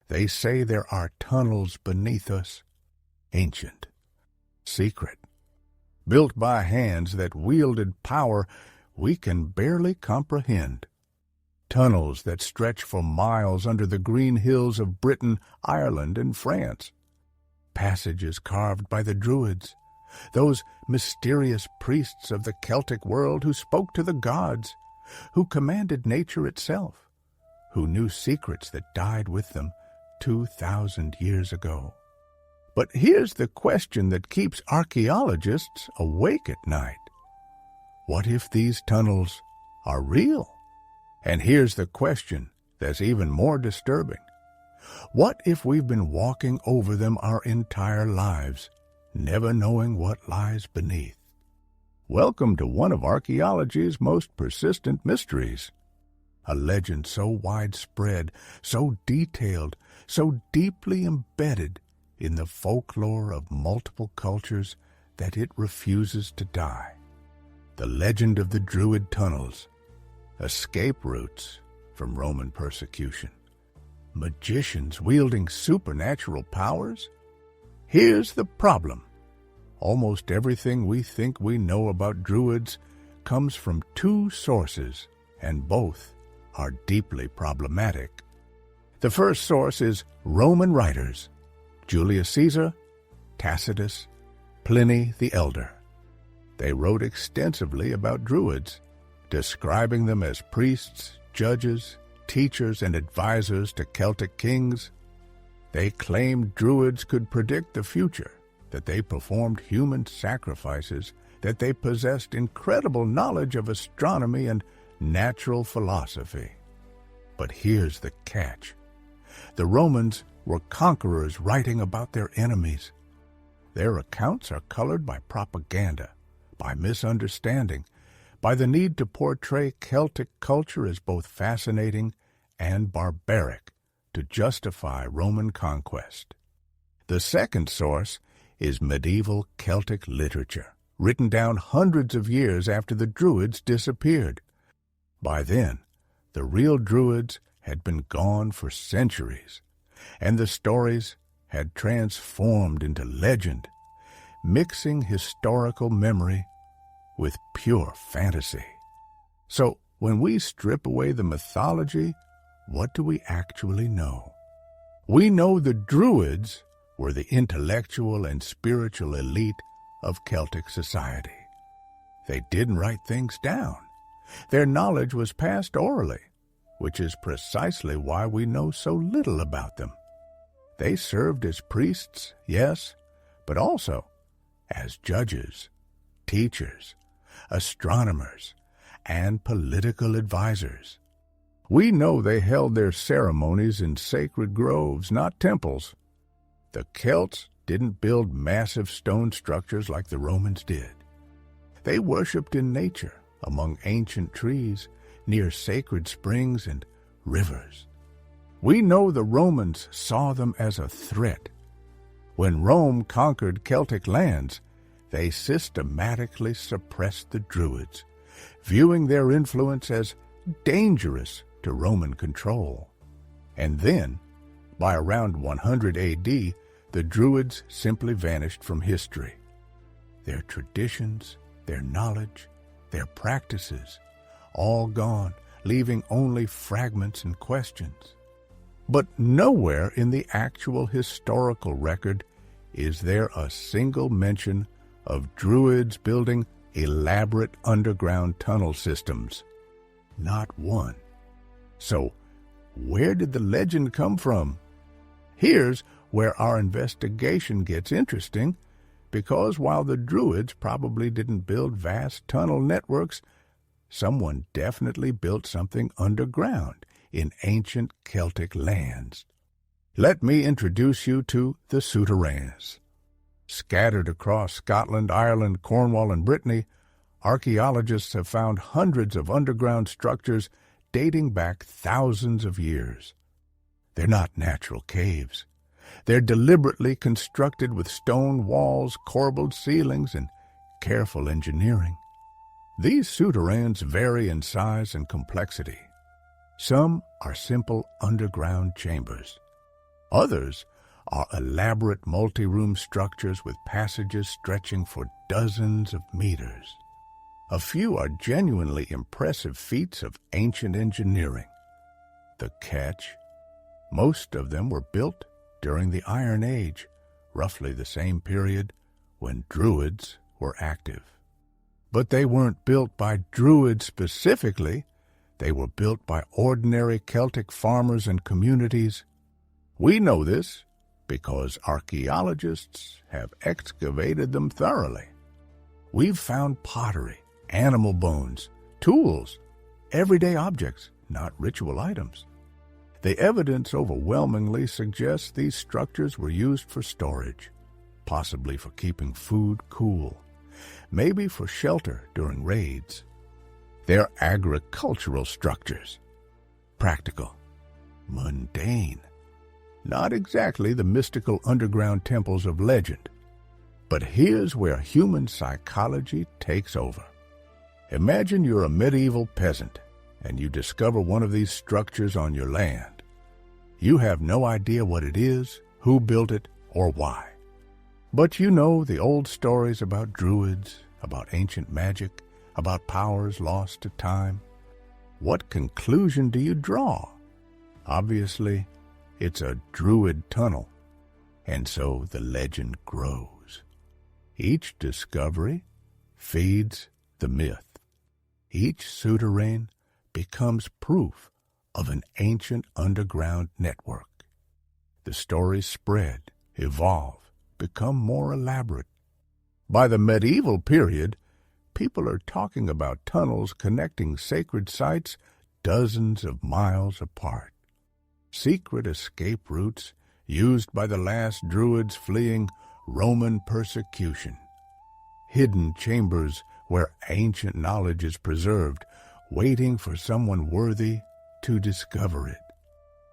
They say there are tunnels beneath us, ancient, secret, built by hands that wielded power we can barely comprehend. Tunnels that stretch for miles under the green hills of Britain, Ireland, and France. Passages carved by the Druids, those mysterious priests of the Celtic world who spoke to the gods, who commanded nature itself, who knew secrets that died with them 2,000 years ago. But here's the question that keeps archaeologists awake at night. What if these tunnels are real? And here's the question that's even more disturbing. What if we've been walking over them our entire lives, never knowing what lies beneath? Welcome to one of archaeology's most persistent mysteries. A legend so widespread, so detailed, so deeply embedded in the folklore of multiple cultures that it refuses to die. The legend of the Druid tunnels, escape routes from Roman persecution, magicians wielding supernatural powers. Here's the problem. Almost everything we think we know about Druids comes from two sources, and both are deeply problematic. The first source is Roman writers, Julius Caesar, Tacitus, Pliny the Elder. They wrote extensively about Druids, describing them as priests, judges, teachers, and advisors to Celtic kings. They claimed Druids could predict the future, that they performed human sacrifices, that they possessed incredible knowledge of astronomy and natural philosophy. But here's the catch. The Romans were conquerors writing about their enemies. Their accounts are colored by propaganda, by misunderstanding, by the need to portray Celtic culture as both fascinating and barbaric to justify Roman conquest. The second source is medieval Celtic literature, written down hundreds of years after the Druids disappeared. By then, the real Druids had been gone for centuries, and the stories had transformed into legend, mixing historical memory with pure fantasy. So, when we strip away the mythology, what do we actually know? We know the Druids were the intellectual and spiritual elite of Celtic society. They didn't write things down. Their knowledge was passed orally, which is precisely why we know so little about them. They served as priests, yes, but also as judges, teachers, astronomers, and political advisors. We know they held their ceremonies in sacred groves, not temples. The Celts didn't build massive stone structures like the Romans did. They worshipped in nature, among ancient trees, near sacred springs and rivers. We know the Romans saw them as a threat. When Rome conquered Celtic lands, they systematically suppressed the Druids, viewing their influence as dangerous to Roman control. And then, by around 100 AD, the Druids simply vanished from history. Their traditions, their knowledge, their practices, all gone, leaving only fragments and questions. But nowhere in the actual historical record is there a single mention of Druids building elaborate underground tunnel systems. Not one. So, where did the legend come from? Here's where our investigation gets interesting, because while the Druids probably didn't build vast tunnel networks, someone definitely built something underground in ancient Celtic lands. Let me introduce you to the Souterrains. Scattered across Scotland, Ireland, Cornwall, and Brittany, archaeologists have found hundreds of underground structures dating back thousands of years. They're not natural caves. They're deliberately constructed with stone walls, corbelled ceilings, and careful engineering. These Souterrains vary in size and complexity. Some are simple underground chambers. Others are elaborate multi-room structures with passages stretching for dozens of meters. A few are genuinely impressive feats of ancient engineering. The catch? Most of them were built during the Iron Age, roughly the same period when Druids were active. But they weren't built by Druids specifically. They were built by ordinary Celtic farmers and communities. We know this because archaeologists have excavated them thoroughly. We've found pottery, animal bones, tools, everyday objects, not ritual items. The evidence overwhelmingly suggests these structures were used for storage, possibly for keeping food cool, maybe for shelter during raids. They're agricultural structures, practical, mundane, not exactly the mystical underground temples of legend. But here's where human psychology takes over. Imagine you're a medieval peasant and you discover one of these structures on your land. You have no idea what it is, who built it, or why. But you know the old stories about Druids, about ancient magic, about powers lost to time. What conclusion do you draw? Obviously, it's a Druid tunnel, and so the legend grows. Each discovery feeds the myth. Each Souterrain becomes proof of an ancient underground network. The stories spread, evolve, become more elaborate. By the medieval period, people are talking about tunnels connecting sacred sites dozens of miles apart. Secret escape routes used by the last Druids fleeing Roman persecution. Hidden chambers where ancient knowledge is preserved, waiting for someone worthy to discover it.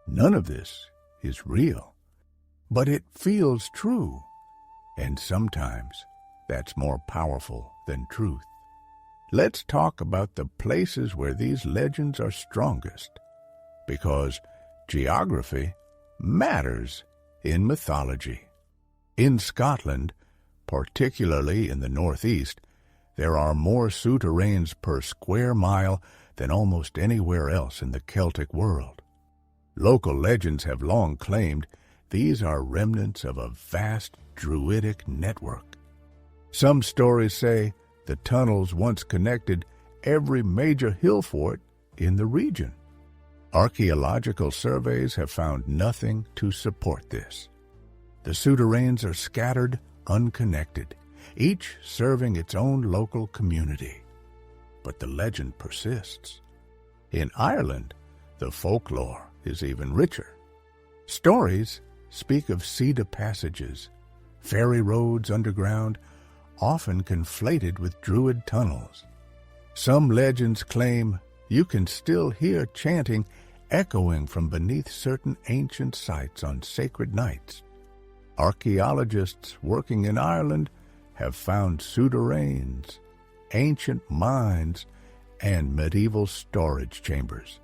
None of this is real, but it feels true, and sometimes that's more powerful than truth. Let's talk about the places where these legends are strongest, because geography matters in mythology. In Scotland, particularly in the northeast, there are more Souterrains per square mile than almost anywhere else in the Celtic world. Local legends have long claimed these are remnants of a vast Druidic network. Some stories say the tunnels once connected every major hill fort in the region. Archaeological surveys have found nothing to support this. The Souterrains are scattered, unconnected, each serving its own local community. But the legend persists. In Ireland, the folklore is even richer. Stories speak of cedar passages, fairy roads underground, often conflated with Druid tunnels. Some legends claim you can still hear chanting echoing from beneath certain ancient sites on sacred nights. Archaeologists working in Ireland have found Souterrains, ancient mines, and medieval storage chambers.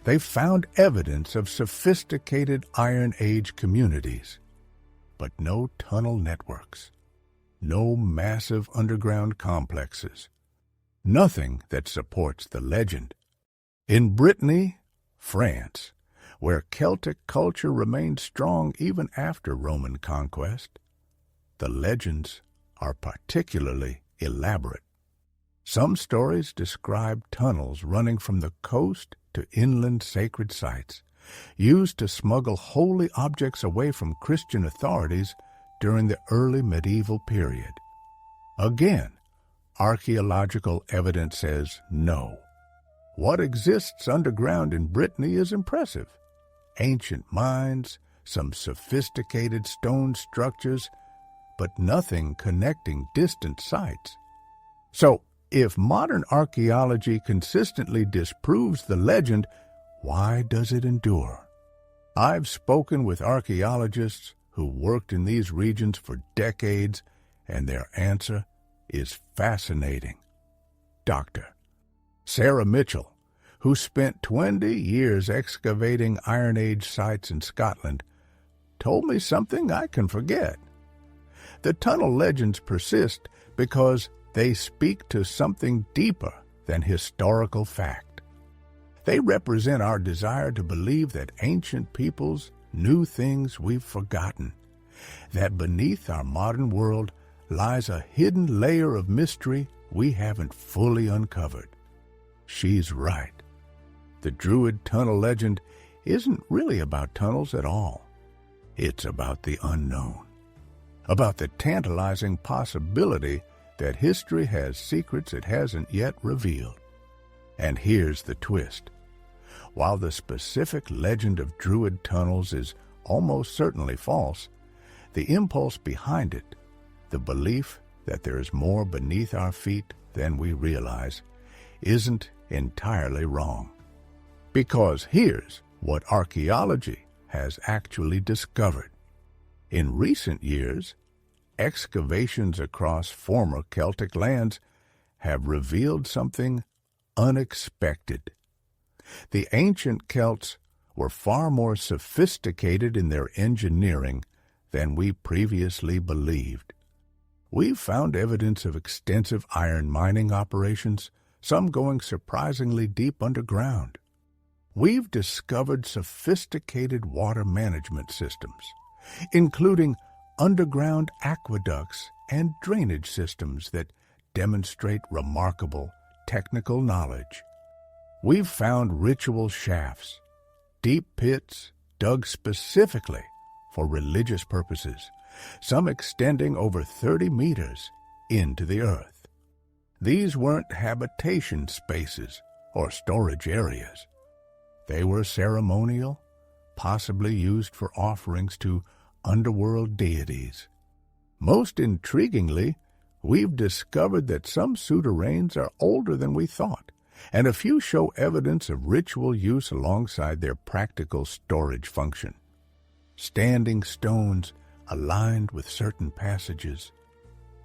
They've found evidence of sophisticated Iron Age communities, but no tunnel networks, no massive underground complexes, nothing that supports the legend. In Brittany, France, where Celtic culture remained strong even after Roman conquest, the legends are particularly elaborate. Some stories describe tunnels running from the coast to inland sacred sites, used to smuggle holy objects away from Christian authorities during the early medieval period. Again, archaeological evidence says no. What exists underground in Brittany is impressive. Ancient mines, some sophisticated stone structures, but nothing connecting distant sites. So, if modern archaeology consistently disproves the legend, why does it endure? I've spoken with archaeologists who worked in these regions for decades, and their answer is fascinating. Dr. Sarah Mitchell, who spent 20 years excavating Iron Age sites in Scotland, told me something I can forget. The tunnel legends persist because they speak to something deeper than historical fact. They represent our desire to believe that ancient peoples knew things we've forgotten, that beneath our modern world lies a hidden layer of mystery we haven't fully uncovered. She's right. The Druid tunnel legend isn't really about tunnels at all. It's about the unknown, about the tantalizing possibility that history has secrets it hasn't yet revealed. And here's the twist. While the specific legend of Druid tunnels is almost certainly false, the impulse behind it, the belief that there is more beneath our feet than we realize, isn't entirely wrong. Because here's what archaeology has actually discovered. In recent years, excavations across former Celtic lands have revealed something unexpected. The ancient Celts were far more sophisticated in their engineering than we previously believed. We've found evidence of extensive iron mining operations, some going surprisingly deep underground. We've discovered sophisticated water management systems, including underground aqueducts and drainage systems that demonstrate remarkable technical knowledge. We've found ritual shafts, deep pits dug specifically for religious purposes, some extending over 30 meters into the earth. These weren't habitation spaces or storage areas. They were ceremonial, possibly used for offerings to underworld deities. Most intriguingly, we've discovered that some Souterrains are older than we thought, and a few show evidence of ritual use alongside their practical storage function. Standing stones aligned with certain passages,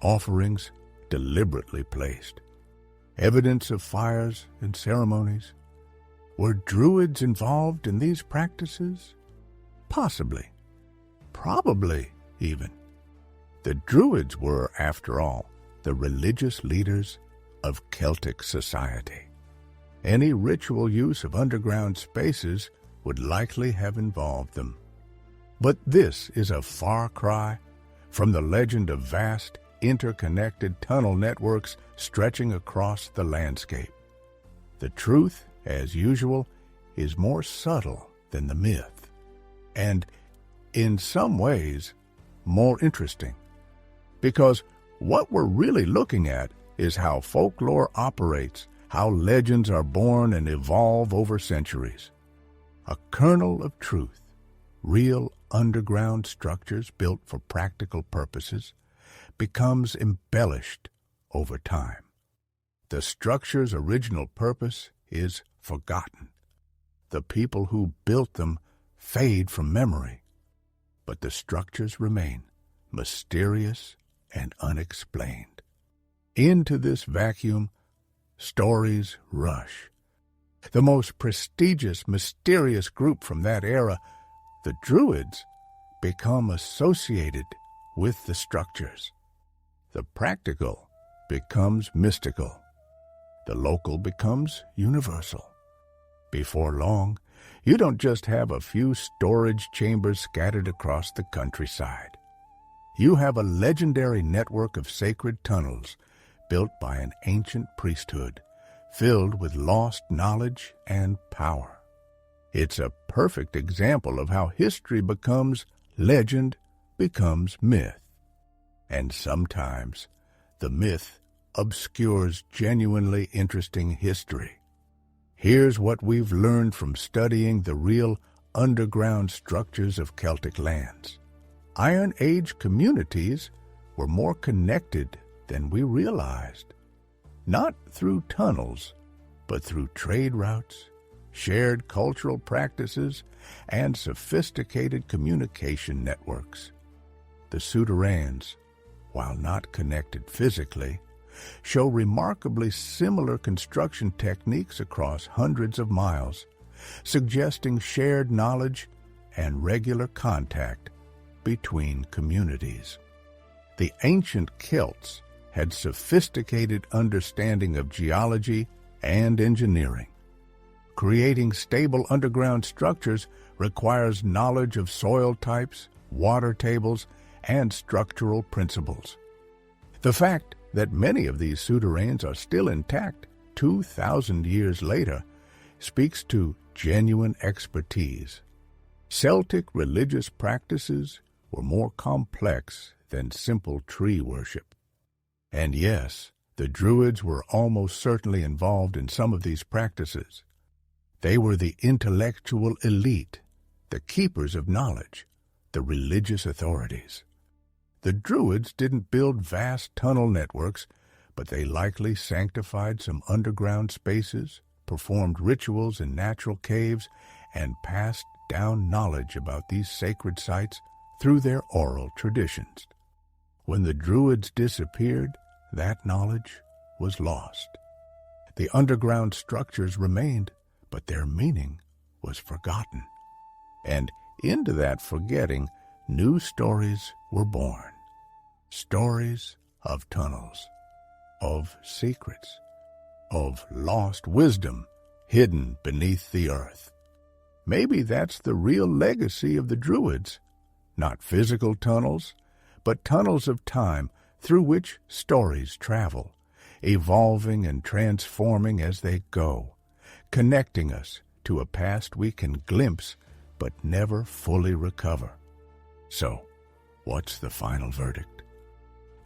offerings deliberately placed, evidence of fires and ceremonies. Were Druids involved in these practices? Possibly. Probably, even. The Druids were, after all, the religious leaders of Celtic society. Any ritual use of underground spaces would likely have involved them. But this is a far cry from the legend of vast, interconnected tunnel networks stretching across the landscape. The truth, as usual, is more subtle than the myth, and, in some ways, more interesting. Because what we're really looking at is how folklore operates, how legends are born and evolve over centuries. A kernel of truth, real underground structures built for practical purposes, becomes embellished over time. The structure's original purpose is forgotten. The people who built them fade from memory, but the structures remain mysterious and unexplained. Into this vacuum, stories rush. The most prestigious, mysterious group from that era, the Druids, become associated with the structures. The practical becomes mystical. The local becomes universal. Before long, you don't just have a few storage chambers scattered across the countryside. You have a legendary network of sacred tunnels built by an ancient priesthood, filled with lost knowledge and power. It's a perfect example of how history becomes legend, becomes myth. And sometimes the myth obscures genuinely interesting history. Here's what we've learned from studying the real underground structures of Celtic lands. Iron Age communities were more connected than we realized, not through tunnels, but through trade routes, shared cultural practices, and sophisticated communication networks. The Souterrains, while not connected physically, show remarkably similar construction techniques across hundreds of miles, suggesting shared knowledge and regular contact between communities. The ancient Celts had sophisticated understanding of geology and engineering. Creating stable underground structures requires knowledge of soil types, water tables, and structural principles. The fact that many of these souterrains are still intact 2,000 years later speaks to genuine expertise. Celtic religious practices were more complex than simple tree worship. And yes, the Druids were almost certainly involved in some of these practices. They were the intellectual elite, the keepers of knowledge, the religious authorities. The Druids didn't build vast tunnel networks, but they likely sanctified some underground spaces, performed rituals in natural caves, and passed down knowledge about these sacred sites through their oral traditions. When the Druids disappeared, that knowledge was lost. The underground structures remained, but their meaning was forgotten. And into that forgetting, new stories were born. Stories of tunnels, of secrets, of lost wisdom hidden beneath the earth. Maybe that's the real legacy of the Druids, not physical tunnels, but tunnels of time through which stories travel, evolving and transforming as they go, connecting us to a past we can glimpse but never fully recover. So, what's the final verdict?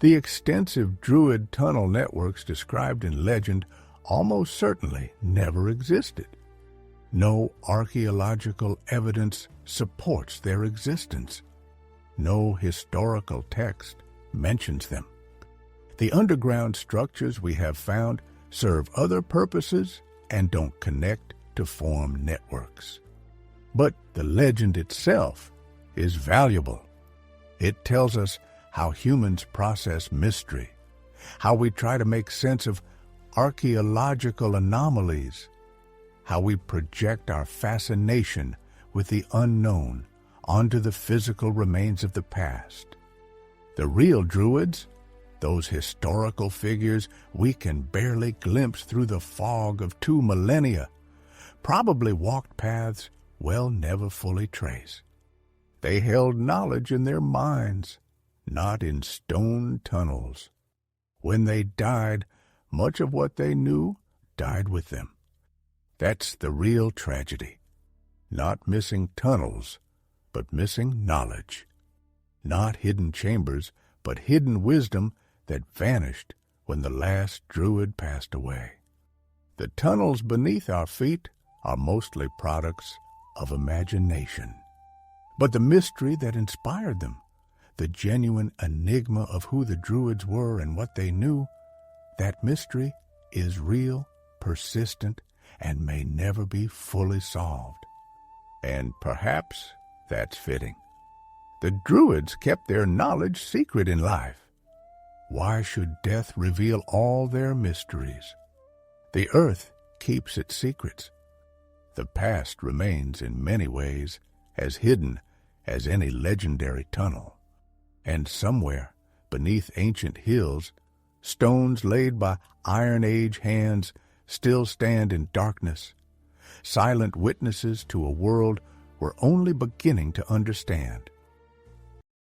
The extensive Druid tunnel networks described in legend almost certainly never existed. No archaeological evidence supports their existence. No historical text mentions them. The underground structures we have found serve other purposes and don't connect to form networks. But the legend itself is valuable. It tells us how humans process mystery, how we try to make sense of archaeological anomalies, how we project our fascination with the unknown onto the physical remains of the past. The real Druids, those historical figures we can barely glimpse through the fog of 2 millennia, probably walked paths we'll never fully trace. They held knowledge in their minds, not in stone tunnels. When they died, much of what they knew died with them. That's the real tragedy. Not missing tunnels, but missing knowledge. Not hidden chambers, but hidden wisdom that vanished when the last Druid passed away. The tunnels beneath our feet are mostly products of imagination. But the mystery that inspired them, the genuine enigma of who the Druids were and what they knew, that mystery is real, persistent, and may never be fully solved. And perhaps that's fitting. The Druids kept their knowledge secret in life. Why should death reveal all their mysteries? The earth keeps its secrets. The past remains in many ways as hidden as any legendary tunnel. And somewhere beneath ancient hills, stones laid by Iron Age hands still stand in darkness, silent witnesses to a world we're only beginning to understand.